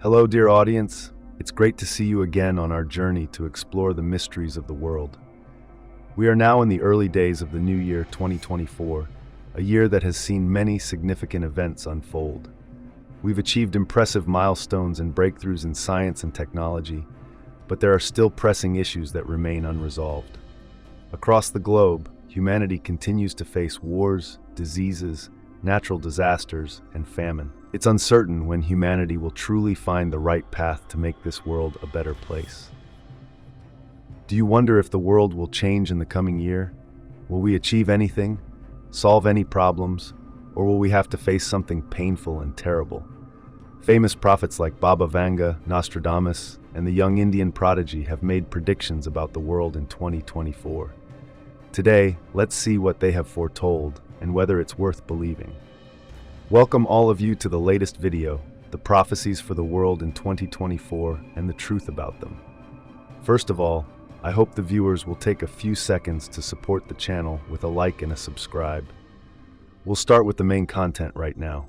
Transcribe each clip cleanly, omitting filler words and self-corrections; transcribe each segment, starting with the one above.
Hello, dear audience. It's great to see you again on our journey to explore the mysteries of the world. We are now in the early days of the new year 2024, a year that has seen many significant events unfold. We've achieved impressive milestones and breakthroughs in science and technology, but there are still pressing issues that remain unresolved. Across the globe, humanity continues to face wars, diseases, natural disasters, and famine. It's uncertain when humanity will truly find the right path to make this world a better place. Do you wonder if the world will change in the coming year? Will we achieve anything, solve any problems, or will we have to face something painful and terrible? Famous prophets like Baba Vanga, Nostradamus, and the young Indian prodigy have made predictions about the world in 2024. Today, let's see what they have foretold and whether it's worth believing. Welcome all of you to the latest video, the prophecies for the world in 2024 and the truth about them. First of all, I hope the viewers will take a few seconds to support the channel with a like and a subscribe. We'll start with the main content right now.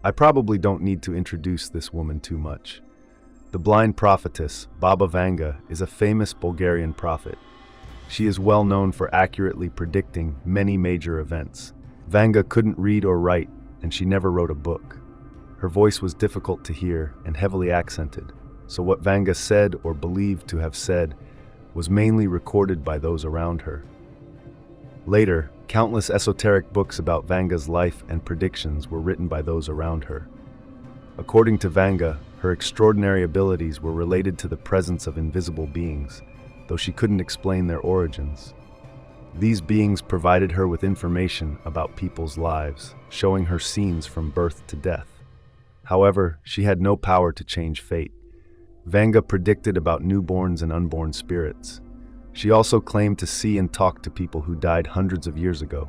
I probably don't need to introduce this woman too much. The blind prophetess, Baba Vanga, is a famous Bulgarian prophet. She is well known for accurately predicting many major events. Vanga couldn't read or write, and she never wrote a book. Her voice was difficult to hear and heavily accented, so what Vanga said or believed to have said was mainly recorded by those around her. Later, countless esoteric books about Vanga's life and predictions were written by those around her. According to Vanga, her extraordinary abilities were related to the presence of invisible beings, though she couldn't explain their origins. These beings provided her with information about people's lives, showing her scenes from birth to death. However, she had no power to change fate. Vanga predicted about newborns and unborn spirits. She also claimed to see and talk to people who died hundreds of years ago.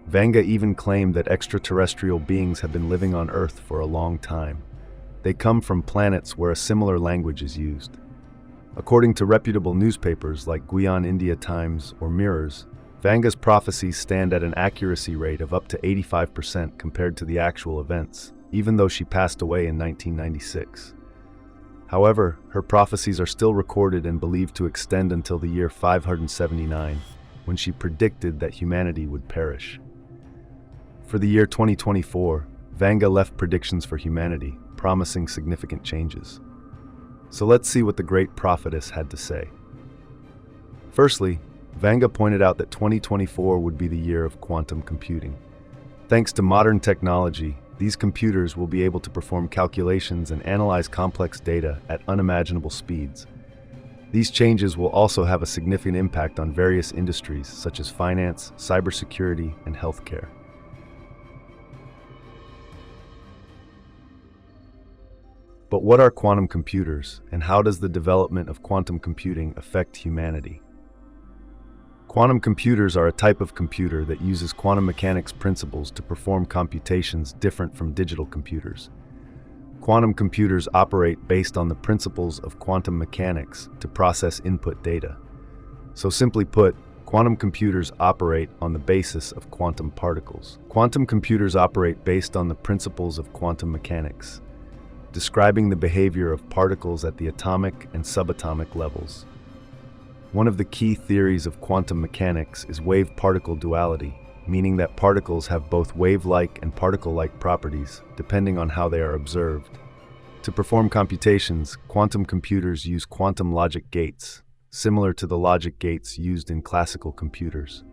Vanga even claimed that extraterrestrial beings have been living on Earth for a long time. They come from planets where a similar language is used. According to reputable newspapers like Guyana India Times or Mirrors, Vanga's prophecies stand at an accuracy rate of up to 85% compared to the actual events, even though she passed away in 1996. However, her prophecies are still recorded and believed to extend until the year 579, when she predicted that humanity would perish. For the year 2024, Vanga left predictions for humanity, promising significant changes. So let's see what the great prophetess had to say. Firstly, Vanga pointed out that 2024 would be the year of quantum computing. Thanks to modern technology, these computers will be able to perform calculations and analyze complex data at unimaginable speeds. These changes will also have a significant impact on various industries such as finance, cybersecurity, and healthcare. But what are quantum computers, and how does the development of quantum computing affect humanity? Quantum computers are a type of computer that uses quantum mechanics principles to perform computations different from digital computers. Quantum computers operate based on the principles of quantum mechanics to process input data. So simply put, quantum computers operate on the basis of quantum particles. Quantum computers operate based on the principles of quantum mechanics, describing the behavior of particles at the atomic and subatomic levels. One of the key theories of quantum mechanics is wave-particle duality, meaning that particles have both wave-like and particle-like properties, depending on how they are observed. To perform computations, quantum computers use quantum logic gates, similar to the logic gates used in classical computers.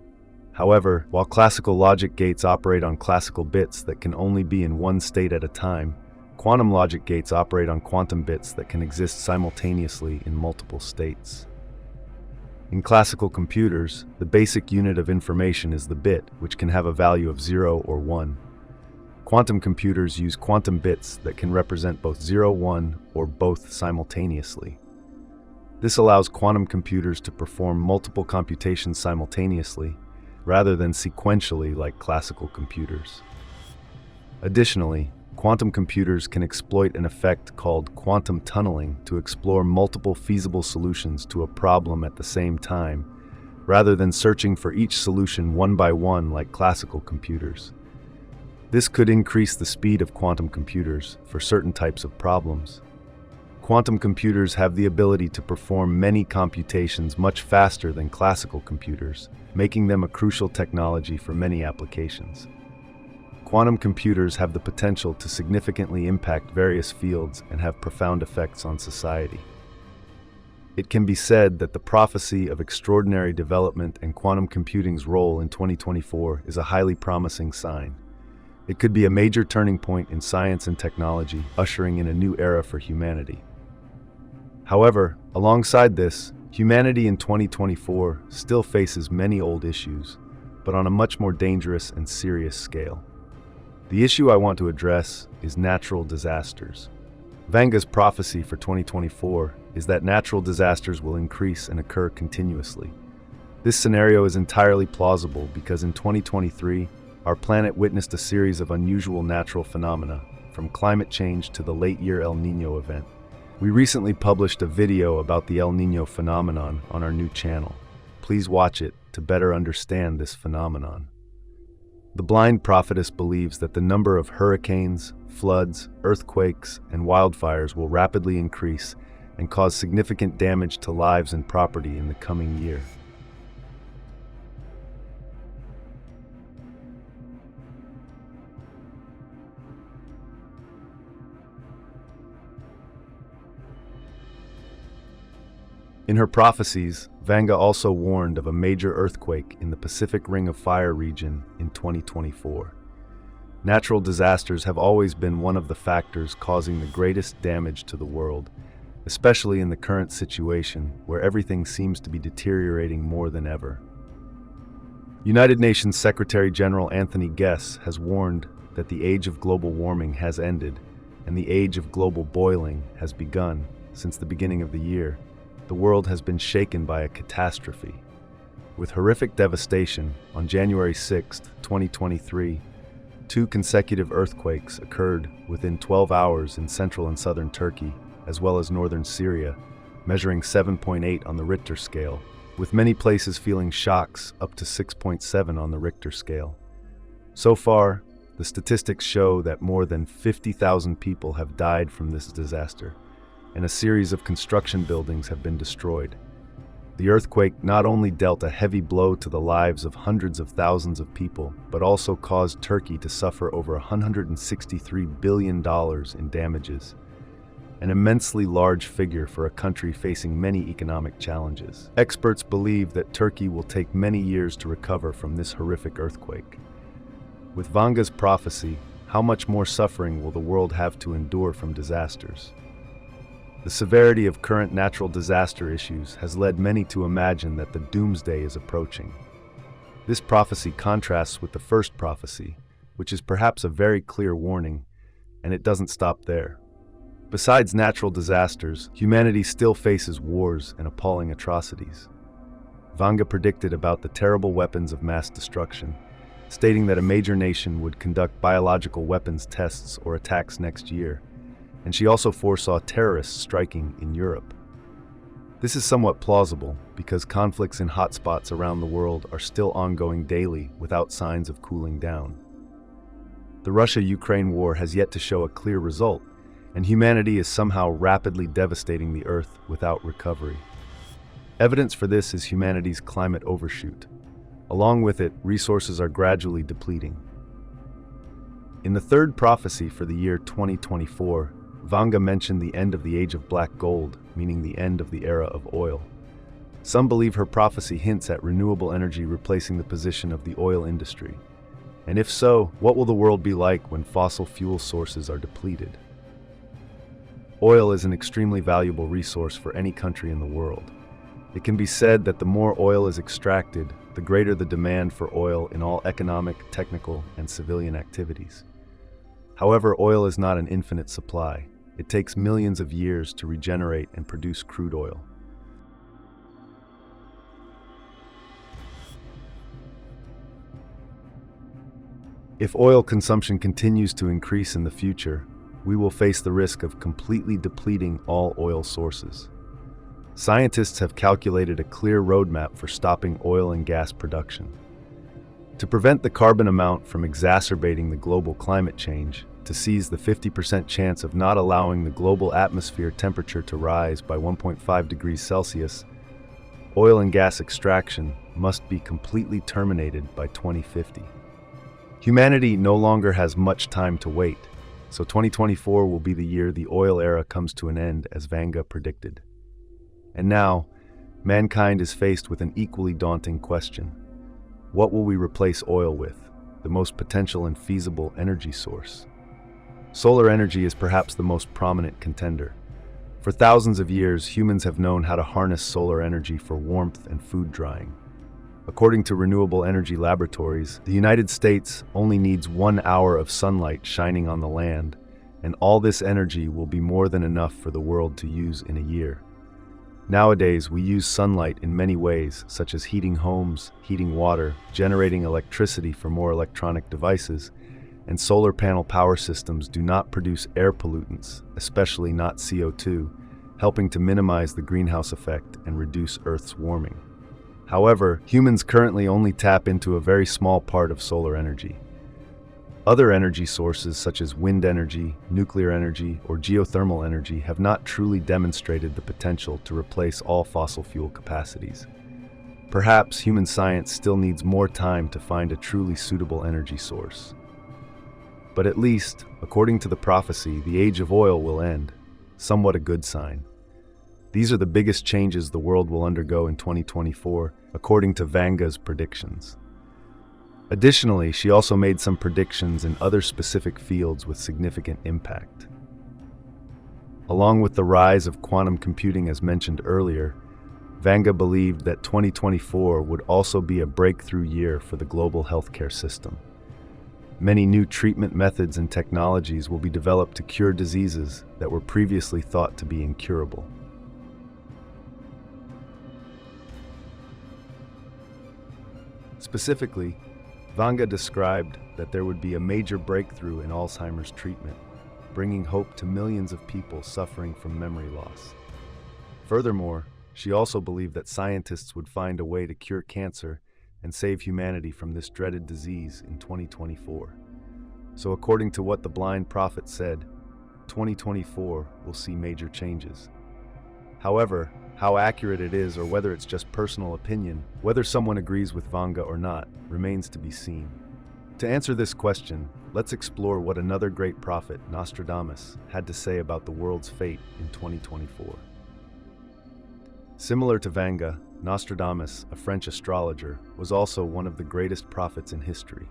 However, while classical logic gates operate on classical bits that can only be in one state at a time, quantum logic gates operate on quantum bits that can exist simultaneously in multiple states. In classical computers, the basic unit of information is the bit, which can have a value of 0 or 1. Quantum computers use quantum bits that can represent both 0, 1, or both simultaneously. This allows quantum computers to perform multiple computations simultaneously, rather than sequentially like classical computers. Additionally, quantum computers can exploit an effect called quantum tunneling to explore multiple feasible solutions to a problem at the same time, rather than searching for each solution one by one like classical computers. This could increase the speed of quantum computers for certain types of problems. Quantum computers have the ability to perform many computations much faster than classical computers, making them a crucial technology for many applications. Quantum computers have the potential to significantly impact various fields and have profound effects on society. It can be said that the prophecy of extraordinary development and quantum computing's role in 2024 is a highly promising sign. It could be a major turning point in science and technology, ushering in a new era for humanity. However, alongside this, humanity in 2024 still faces many old issues, but on a much more dangerous and serious scale. The issue I want to address is natural disasters. Vanga's prophecy for 2024 is that natural disasters will increase and occur continuously. This scenario is entirely plausible because in 2023, our planet witnessed a series of unusual natural phenomena, from climate change to the late-year El Niño event. We recently published a video about the El Niño phenomenon on our new channel. Please watch it to better understand this phenomenon. The blind prophetess believes that the number of hurricanes, floods, earthquakes, and wildfires will rapidly increase and cause significant damage to lives and property in the coming year. In her prophecies, Vanga also warned of a major earthquake in the Pacific Ring of Fire region in 2024. Natural disasters have always been one of the factors causing the greatest damage to the world, especially in the current situation where everything seems to be deteriorating more than ever. United Nations Secretary-General Anthony Guess has warned that the age of global warming has ended and the age of global boiling has begun. Since the beginning of the year, the world has been shaken by a catastrophe. With horrific devastation, on January 6, 2023, 2 consecutive earthquakes occurred within 12 hours in central and southern Turkey, as well as northern Syria, measuring 7.8 on the Richter scale, with many places feeling shocks up to 6.7 on the Richter scale. So far, the statistics show that more than 50,000 people have died from this disaster, and a series of construction buildings have been destroyed. The earthquake not only dealt a heavy blow to the lives of hundreds of thousands of people, but also caused Turkey to suffer over $163 billion in damages, an immensely large figure for a country facing many economic challenges. Experts believe that Turkey will take many years to recover from this horrific earthquake. With Vanga's prophecy, how much more suffering will the world have to endure from disasters? The severity of current natural disaster issues has led many to imagine that the doomsday is approaching. This prophecy contrasts with the first prophecy, which is perhaps a very clear warning, and it doesn't stop there. Besides natural disasters, humanity still faces wars and appalling atrocities. Vanga predicted about the terrible weapons of mass destruction, stating that a major nation would conduct biological weapons tests or attacks next year, and she also foresaw terrorists striking in Europe. This is somewhat plausible because conflicts in hotspots around the world are still ongoing daily without signs of cooling down. The Russia-Ukraine war has yet to show a clear result, and humanity is somehow rapidly devastating the Earth without recovery. Evidence for this is humanity's climate overshoot. Along with it, resources are gradually depleting. In the third prophecy for the year 2024, Vanga mentioned the end of the age of black gold, meaning the end of the era of oil. Some believe her prophecy hints at renewable energy replacing the position of the oil industry. And if so, what will the world be like when fossil fuel sources are depleted? Oil is an extremely valuable resource for any country in the world. It can be said that the more oil is extracted, the greater the demand for oil in all economic, technical, and civilian activities. However, oil is not an infinite supply. It takes millions of years to regenerate and produce crude oil. If oil consumption continues to increase in the future, we will face the risk of completely depleting all oil sources. Scientists have calculated a clear roadmap for stopping oil and gas production. To prevent the carbon amount from exacerbating the global climate change, to seize the 50% chance of not allowing the global atmosphere temperature to rise by 1.5 degrees Celsius, oil and gas extraction must be completely terminated by 2050. Humanity no longer has much time to wait, so 2024 will be the year the oil era comes to an end, as Vanga predicted. And now, mankind is faced with an equally daunting question. What will we replace oil with, the most potential and feasible energy source? Solar energy is perhaps the most prominent contender. For thousands of years, humans have known how to harness solar energy for warmth and food drying. According to renewable energy laboratories, the United States only needs 1 hour of sunlight shining on the land, and all this energy will be more than enough for the world to use in a year. Nowadays, we use sunlight in many ways, such as heating homes, heating water, generating electricity for more electronic devices, and solar panel power systems do not produce air pollutants, especially not CO2, helping to minimize the greenhouse effect and reduce Earth's warming. However, humans currently only tap into a very small part of solar energy. Other energy sources such as wind energy, nuclear energy, or geothermal energy have not truly demonstrated the potential to replace all fossil fuel capacities. Perhaps human science still needs more time to find a truly suitable energy source. But at least, according to the prophecy, the age of oil will end, somewhat a good sign. These are the biggest changes the world will undergo in 2024, according to Vanga's predictions. Additionally, she also made some predictions in other specific fields with significant impact. Along with the rise of quantum computing as mentioned earlier, Vanga believed that 2024 would also be a breakthrough year for the global healthcare system. Many new treatment methods and technologies will be developed to cure diseases that were previously thought to be incurable. Specifically, Vanga described that there would be a major breakthrough in Alzheimer's treatment, bringing hope to millions of people suffering from memory loss. Furthermore, she also believed that scientists would find a way to cure cancer and save humanity from this dreaded disease in 2024. So according to what the blind prophet said, 2024 will see major changes. However, how accurate it is or whether it's just personal opinion, whether someone agrees with Vanga or not, remains to be seen. To answer this question, let's explore what another great prophet, Nostradamus, had to say about the world's fate in 2024. Similar to Vanga, Nostradamus, a French astrologer, was also one of the greatest prophets in history.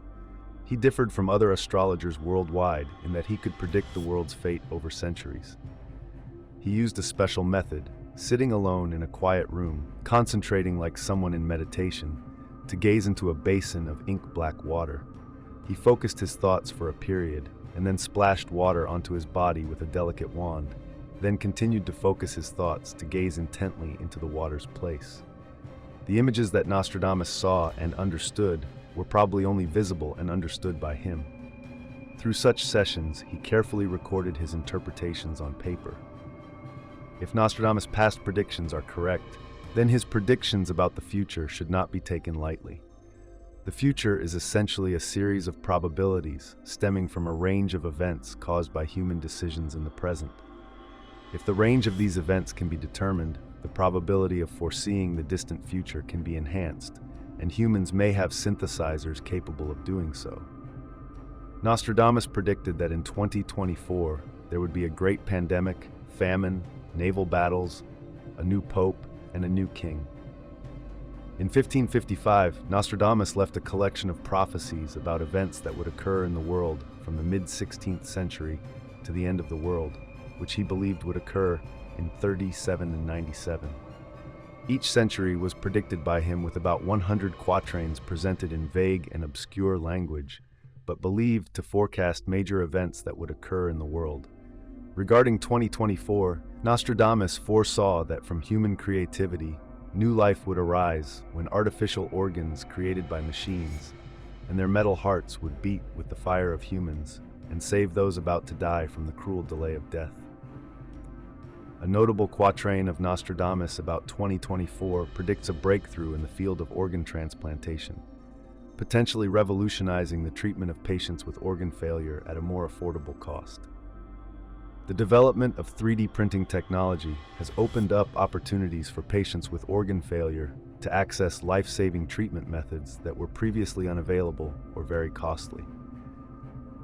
He differed from other astrologers worldwide in that he could predict the world's fate over centuries. He used a special method, sitting alone in a quiet room, concentrating like someone in meditation, to gaze into a basin of ink-black water. He focused his thoughts for a period, and then splashed water onto his body with a delicate wand, then continued to focus his thoughts to gaze intently into the water's place. The images that Nostradamus saw and understood were probably only visible and understood by him. Through such sessions, he carefully recorded his interpretations on paper. If Nostradamus' past predictions are correct, then his predictions about the future should not be taken lightly. The future is essentially a series of probabilities stemming from a range of events caused by human decisions in the present. If the range of these events can be determined, the probability of foreseeing the distant future can be enhanced, and humans may have synthesizers capable of doing so. Nostradamus predicted that in 2024, there would be a great pandemic, famine, naval battles, a new pope, and a new king. In 1555, Nostradamus left a collection of prophecies about events that would occur in the world from the mid-16th century to the end of the world, which he believed would occur in 37 and 97. Each century was predicted by him with about 100 quatrains presented in vague and obscure language, but believed to forecast major events that would occur in the world. Regarding 2024, Nostradamus foresaw that from human creativity, new life would arise when artificial organs created by machines, and their metal hearts would beat with the fire of humans and save those about to die from the cruel delay of death. A notable quatrain of Nostradamus about 2024 predicts a breakthrough in the field of organ transplantation. potentially revolutionizing the treatment of patients with organ failure at a more affordable cost. The development of 3D printing technology has opened up opportunities for patients with organ failure to access life-saving treatment methods that were previously unavailable or very costly.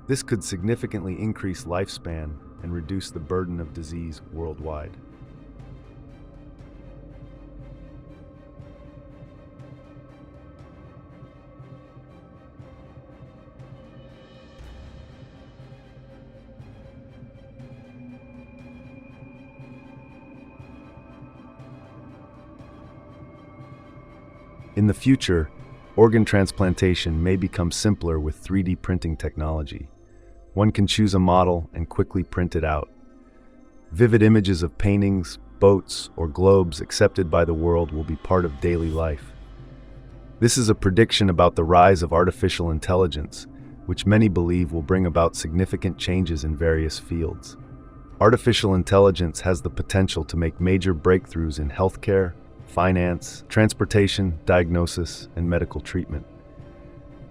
This could significantly increase lifespan and reduce the burden of disease worldwide. In the future, organ transplantation may become simpler with 3D printing technology. One can choose a model and quickly print it out. Vivid images of paintings, boats, or globes accepted by the world will be part of daily life. This is a prediction about the rise of artificial intelligence, which many believe will bring about significant changes in various fields. Artificial intelligence has the potential to make major breakthroughs in healthcare, finance, transportation, diagnosis, and medical treatment.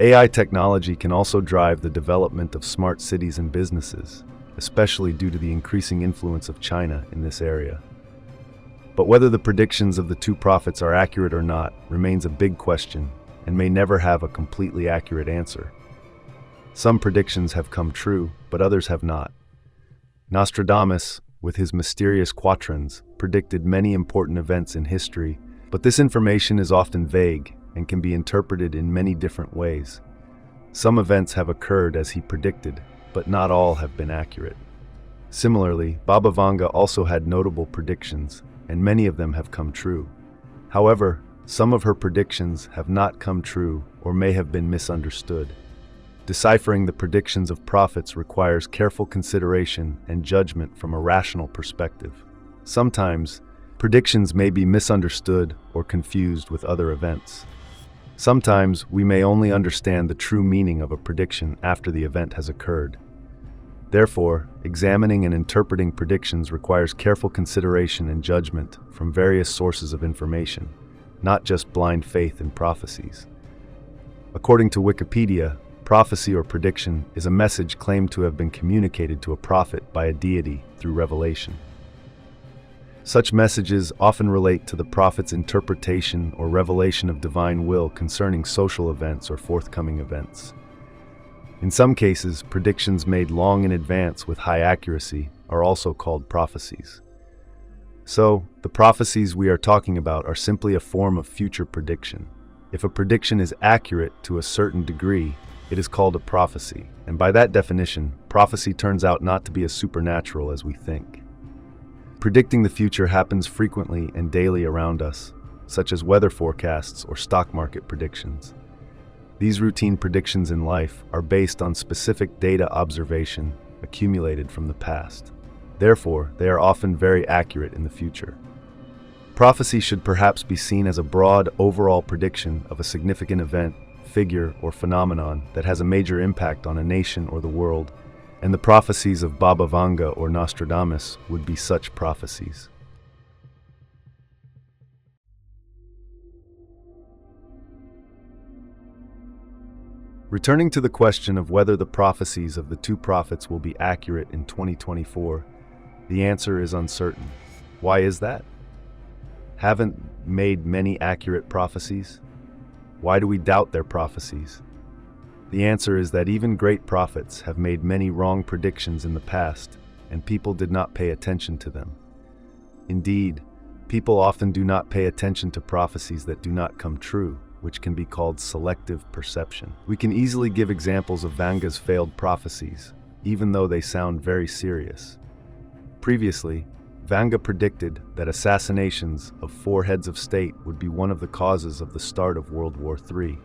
AI technology can also drive the development of smart cities and businesses, especially due to the increasing influence of China in this area. But whether the predictions of the two prophets are accurate or not remains a big question and may never have a completely accurate answer. Some predictions have come true, but others have not. Nostradamus, with his mysterious quatrains, predicted many important events in history, but this information is often vague and can be interpreted in many different ways. Some events have occurred as he predicted, but not all have been accurate. Similarly, Baba Vanga also had notable predictions, and many of them have come true. However, some of her predictions have not come true or may have been misunderstood. Deciphering the predictions of prophets requires careful consideration and judgment from a rational perspective. Sometimes, predictions may be misunderstood or confused with other events. Sometimes, we may only understand the true meaning of a prediction after the event has occurred. Therefore, examining and interpreting predictions requires careful consideration and judgment from various sources of information, not just blind faith in prophecies. According to Wikipedia, prophecy or prediction is a message claimed to have been communicated to a prophet by a deity through revelation. Such messages often relate to the prophet's interpretation or revelation of divine will concerning social events or forthcoming events. In some cases, predictions made long in advance with high accuracy are also called prophecies. So, the prophecies we are talking about are simply a form of future prediction. If a prediction is accurate to a certain degree, it is called a prophecy, and by that definition, prophecy turns out not to be as supernatural as we think. Predicting the future happens frequently and daily around us, such as weather forecasts or stock market predictions. These routine predictions in life are based on specific data observation accumulated from the past. Therefore, they are often very accurate in the future. Prophecy should perhaps be seen as a broad, overall prediction of a significant event, figure, or phenomenon that has a major impact on a nation or the world, and the prophecies of Baba Vanga or Nostradamus would be such prophecies. Returning to the question of whether the prophecies of the two prophets will be accurate in 2024, the answer is uncertain. Why is that? Haven't made many accurate prophecies? Why do we doubt their prophecies? The answer is that even great prophets have made many wrong predictions in the past, and people did not pay attention to them. Indeed, people often do not pay attention to prophecies that do not come true, which can be called selective perception. We can easily give examples of Vanga's failed prophecies, even though they sound very serious. Previously, Vanga predicted that assassinations of 4 heads of state would be one of the causes of the start of World War III.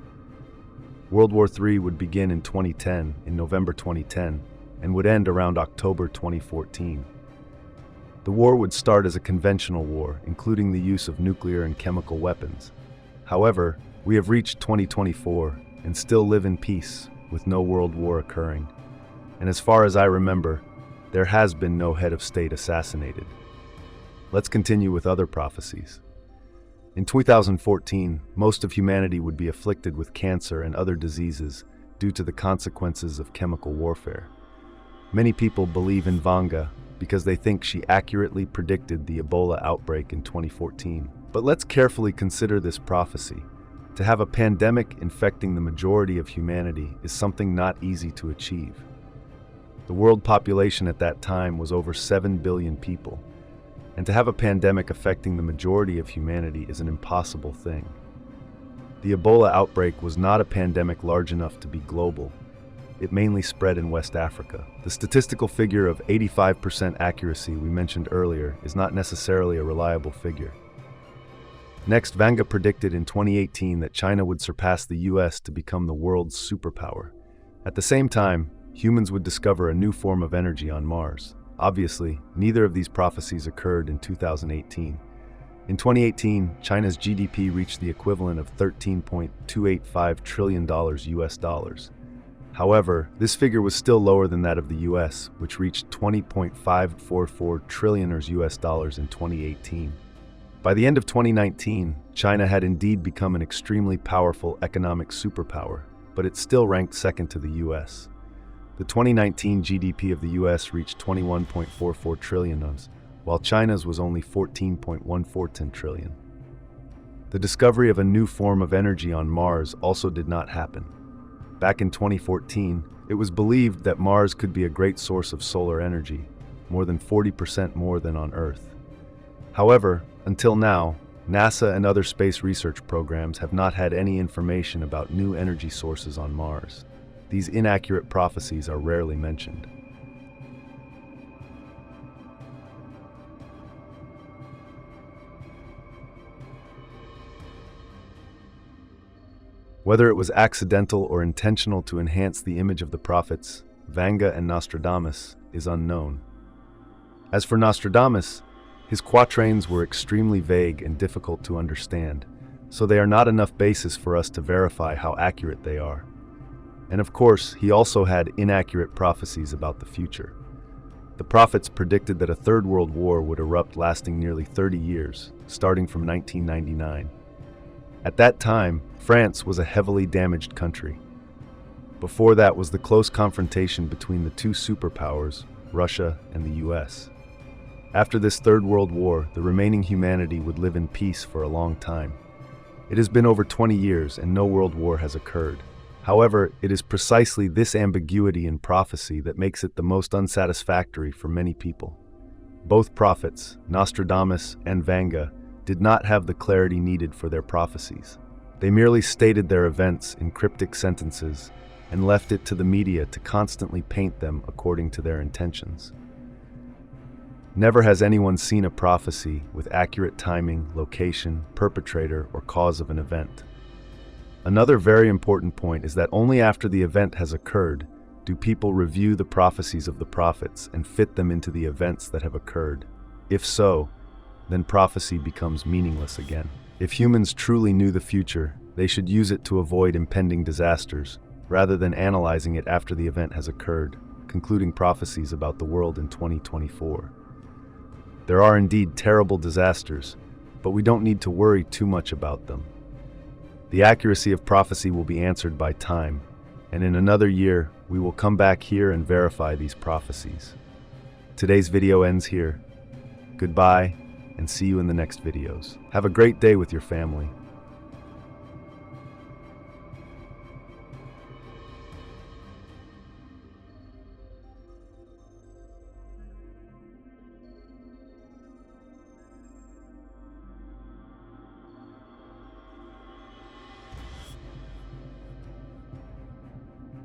World War III would begin in November 2010, and would end around October 2014. The war would start as a conventional war, including the use of nuclear and chemical weapons. However, we have reached 2024 and still live in peace, with no world war occurring. And as far as I remember, there has been no head of state assassinated. Let's continue with other prophecies. In 2014, most of humanity would be afflicted with cancer and other diseases due to the consequences of chemical warfare. Many people believe in Vanga because they think she accurately predicted the Ebola outbreak in 2014. But let's carefully consider this prophecy. To have a pandemic infecting the majority of humanity is something not easy to achieve. The world population at that time was over 7 billion people, and to have a pandemic affecting the majority of humanity is an impossible thing. The Ebola outbreak was not a pandemic large enough to be global. It mainly spread in West Africa. The statistical figure of 85% accuracy we mentioned earlier is not necessarily a reliable figure. Next, Vanga predicted in 2018 that China would surpass the US to become the world's superpower. At the same time, humans would discover a new form of energy on Mars. Obviously, neither of these prophecies occurred in 2018. In 2018, China's GDP reached the equivalent of $13.285 trillion US dollars. However, this figure was still lower than that of the US, which reached $20.544 trillion US dollars in 2018. By the end of 2019, China had indeed become an extremely powerful economic superpower, but it still ranked second to the US. The 2019 GDP of the US reached $21.44 trillion, while China's was only $14.142 trillion. The discovery of a new form of energy on Mars also did not happen. Back in 2014, it was believed that Mars could be a great source of solar energy, more than 40% more than on Earth. However, until now, NASA and other space research programs have not had any information about new energy sources on Mars. These inaccurate prophecies are rarely mentioned. Whether it was accidental or intentional to enhance the image of the prophets, Vanga and Nostradamus, is unknown. As for Nostradamus, his quatrains were extremely vague and difficult to understand, so they are not enough basis for us to verify how accurate they are. And of course, he also had inaccurate prophecies about the future. The prophets predicted that a third world war would erupt lasting nearly 30 years, starting from 1999. At that time, France was a heavily damaged country. Before that was the close confrontation between the two superpowers, Russia and the US. After this Third World War, the remaining humanity would live in peace for a long time. It has been over 20 years and no world war has occurred. However, it is precisely this ambiguity in prophecy that makes it the most unsatisfactory for many people. Both prophets, Nostradamus and Vanga, did not have the clarity needed for their prophecies. They merely stated their events in cryptic sentences and left it to the media to constantly paint them according to their intentions. Never has anyone seen a prophecy with accurate timing, location, perpetrator, or cause of an event. Another very important point is that only after the event has occurred do people review the prophecies of the prophets and fit them into the events that have occurred. If so, then prophecy becomes meaningless again. If humans truly knew the future, they should use it to avoid impending disasters, rather than analyzing it after the event has occurred, concluding prophecies about the world in 2024. There are indeed terrible disasters, but we don't need to worry too much about them. The accuracy of prophecy will be answered by time, and in another year, we will come back here and verify these prophecies. Today's video ends here. Goodbye, and see you in the next videos. Have a great day with your family.